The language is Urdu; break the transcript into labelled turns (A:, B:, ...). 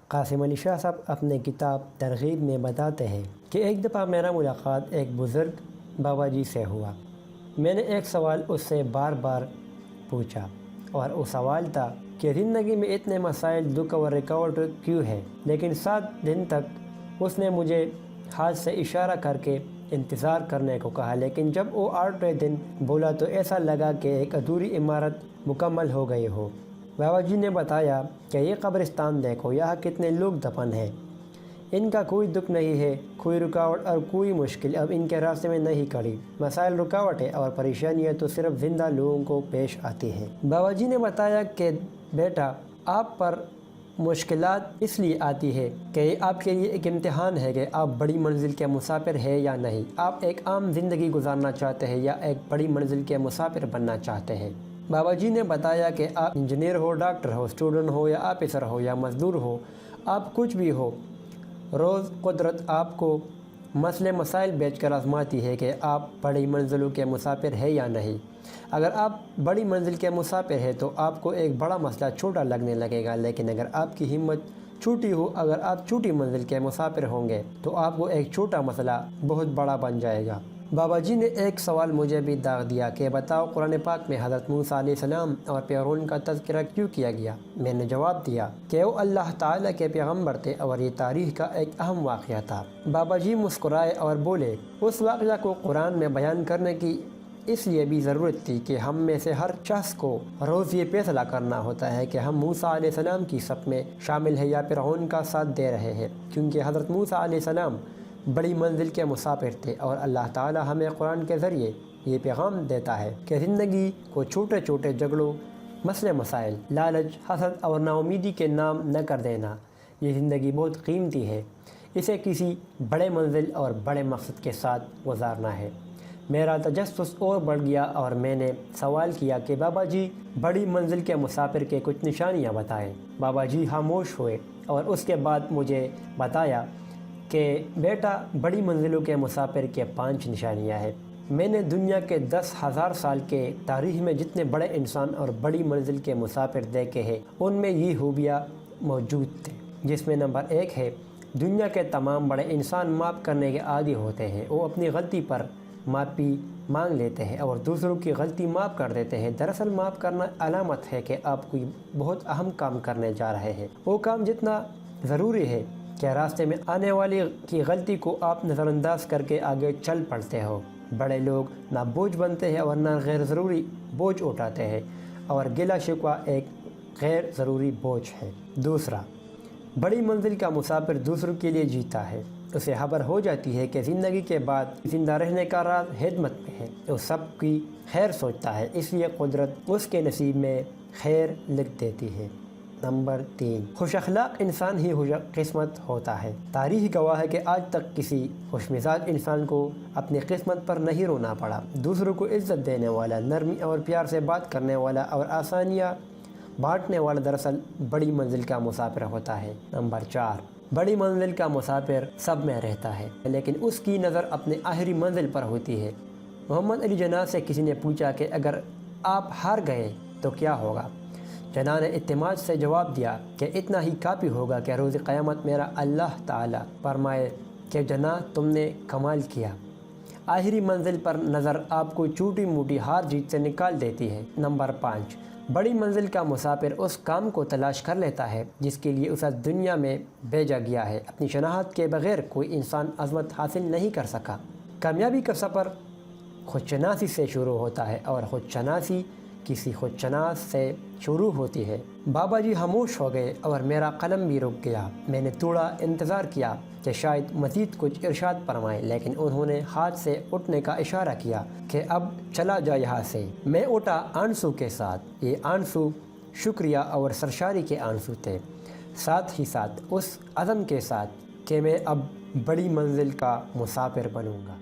A: قاسم علی شاہ صاحب اپنے کتاب ترغیب میں بتاتے ہیں کہ ایک دفعہ میرا ملاقات ایک بزرگ بابا جی سے ہوا۔ میں نے ایک سوال اس سے بار بار پوچھا اور وہ سوال تھا کہ زندگی میں اتنے مسائل، دکھ اور رکاوٹ کیوں ہے؟ لیکن 7 دن تک اس نے مجھے ہاتھ سے اشارہ کر کے انتظار کرنے کو کہا، لیکن جب وہ 8ویں دن بولا تو ایسا لگا کہ ایک ادھوری عمارت مکمل ہو گئی ہو۔ بابا جی نے بتایا کہ یہ قبرستان دیکھو، یہاں کتنے لوگ دفن ہیں، ان کا کوئی دکھ نہیں ہے، کوئی رکاوٹ اور کوئی مشکل اب ان کے راستے میں نہیں کھڑی۔ مسائل، رکاوٹیں اور پریشانیاں تو صرف زندہ لوگوں کو پیش آتی ہیں۔ بابا جی نے بتایا کہ بیٹا، آپ پر مشکلات اس لیے آتی ہے کہ یہ آپ کے لیے ایک امتحان ہے کہ آپ بڑی منزل کے مسافر ہیں یا نہیں۔ آپ ایک عام زندگی گزارنا چاہتے ہیں یا ایک بڑی منزل کے مسافر بننا چاہتے ہیں۔ بابا جی نے بتایا کہ آپ انجینئر ہو، ڈاکٹر ہو، اسٹوڈنٹ ہو یا آفیسر ہو یا مزدور ہو، آپ کچھ بھی ہو، روز قدرت آپ کو مسائل بیچ کر آزماتی ہے کہ آپ بڑی منزلوں کے مسافر ہیں یا نہیں۔ اگر آپ بڑی منزل کے مسافر ہیں تو آپ کو ایک بڑا مسئلہ چھوٹا لگنے لگے گا، لیکن اگر آپ کی ہمت چھوٹی ہو، اگر آپ چھوٹی منزل کے مسافر ہوں گے تو آپ کو ایک چھوٹا مسئلہ بہت بڑا بن جائے گا۔ بابا جی نے ایک سوال مجھے بھی داغ دیا کہ بتاؤ، قرآن پاک میں حضرت موسیٰ علیہ السلام اور فرعون کا تذکرہ کیوں کیا گیا؟ میں نے جواب دیا کہ وہ اللہ تعالیٰ کے پیغمبر تھے اور یہ تاریخ کا ایک اہم واقعہ تھا۔ بابا جی مسکرائے اور بولے، اس واقعہ کو قرآن میں بیان کرنے کی اس لیے بھی ضرورت تھی کہ ہم میں سے ہر شخص کو روز یہ فیصلہ کرنا ہوتا ہے کہ ہم موسیٰ علیہ السلام کی صف میں شامل ہیں یا فرعون کا ساتھ دے رہے ہیں، کیونکہ حضرت موسیٰ علیہ السلام بڑی منزل کے مسافر تھے اور اللہ تعالی ہمیں قرآن کے ذریعے یہ پیغام دیتا ہے کہ زندگی کو چھوٹے چھوٹے جھگڑوں، مسائل، لالچ، حسد اور ناامیدی کے نام نہ کر دینا۔ یہ زندگی بہت قیمتی ہے، اسے کسی بڑے منزل اور بڑے مقصد کے ساتھ گزارنا ہے۔ میرا تجسس اور بڑھ گیا اور میں نے سوال کیا کہ بابا جی، بڑی منزل کے مسافر کے کچھ نشانیاں بتائیں۔ بابا جی خاموش ہوئے اور اس کے بعد مجھے بتایا کہ بیٹا، بڑی منزلوں کے مسافر کے 5 نشانیاں ہیں۔ میں نے دنیا کے 10,000 سال کے تاریخ میں جتنے بڑے انسان اور بڑی منزل کے مسافر دیکھے ہیں، ان میں یہ خوبیاں موجود تھے، جس میں نمبر 1 ہے، دنیا کے تمام بڑے انسان معاف کرنے کے عادی ہوتے ہیں۔ وہ اپنی غلطی پر معافی مانگ لیتے ہیں اور دوسروں کی غلطی معاف کر دیتے ہیں۔ دراصل معاف کرنا علامت ہے کہ آپ کوئی بہت اہم کام کرنے جا رہے ہیں۔ وہ کام جتنا ضروری ہے کہ راستے میں آنے والی کی غلطی کو آپ نظر انداز کر کے آگے چل پڑتے ہو۔ بڑے لوگ نہ بوجھ بنتے ہیں اور نہ غیر ضروری بوجھ اٹھاتے ہیں، اور گلہ شکوہ ایک غیر ضروری بوجھ ہے۔ دوسرا، بڑی منزل کا مسافر دوسروں کے لیے جیتا ہے۔ اسے خبر ہو جاتی ہے کہ زندگی کے بعد زندہ رہنے کا راز خدمت میں ہے۔ وہ سب کی خیر سوچتا ہے، اس لیے قدرت اس کے نصیب میں خیر لکھ دیتی ہے۔ نمبر 3، خوش اخلاق انسان ہی خوش قسمت ہوتا ہے۔ تاریخ گواہ ہے کہ آج تک کسی خوش مزاج انسان کو اپنی قسمت پر نہیں رونا پڑا۔ دوسروں کو عزت دینے والا، نرمی اور پیار سے بات کرنے والا اور آسانیاں بانٹنے والا دراصل بڑی منزل کا مسافر ہوتا ہے۔ نمبر 4، بڑی منزل کا مسافر سب میں رہتا ہے، لیکن اس کی نظر اپنے آخری منزل پر ہوتی ہے۔ محمد علی جناح سے کسی نے پوچھا کہ اگر آپ ہار گئے تو کیا ہوگا؟ جناح نے اعتماد سے جواب دیا کہ اتنا ہی کافی ہوگا کہ روز قیامت میرا اللہ تعالیٰ فرمائے کہ جناح، تم نے کمال کیا۔ آخری منزل پر نظر آپ کو چھوٹی موٹی ہار جیت سے نکال دیتی ہے۔ نمبر 5، بڑی منزل کا مسافر اس کام کو تلاش کر لیتا ہے جس کے لیے اسے دنیا میں بھیجا گیا ہے۔ اپنی شناخت کے بغیر کوئی انسان عظمت حاصل نہیں کر سکا۔ کامیابی کا سفر خودشناسی سے شروع ہوتا ہے اور خودشناسی کسی خودشناس سے شروع ہوتی ہے۔ بابا جی خاموش ہو گئے اور میرا قلم بھی رک گیا۔ میں نے تھوڑا انتظار کیا کہ شاید مزید کچھ ارشاد فرمائیں، لیکن انہوں نے ہاتھ سے اٹھنے کا اشارہ کیا کہ اب چلا جا یہاں سے۔ میں اٹھا آنسو کے ساتھ۔ یہ آنسو شکریہ اور سرشاری کے آنسو تھے، ساتھ ہی ساتھ اس عزم کے ساتھ کہ میں اب بڑی منزل کا مسافر بنوں گا۔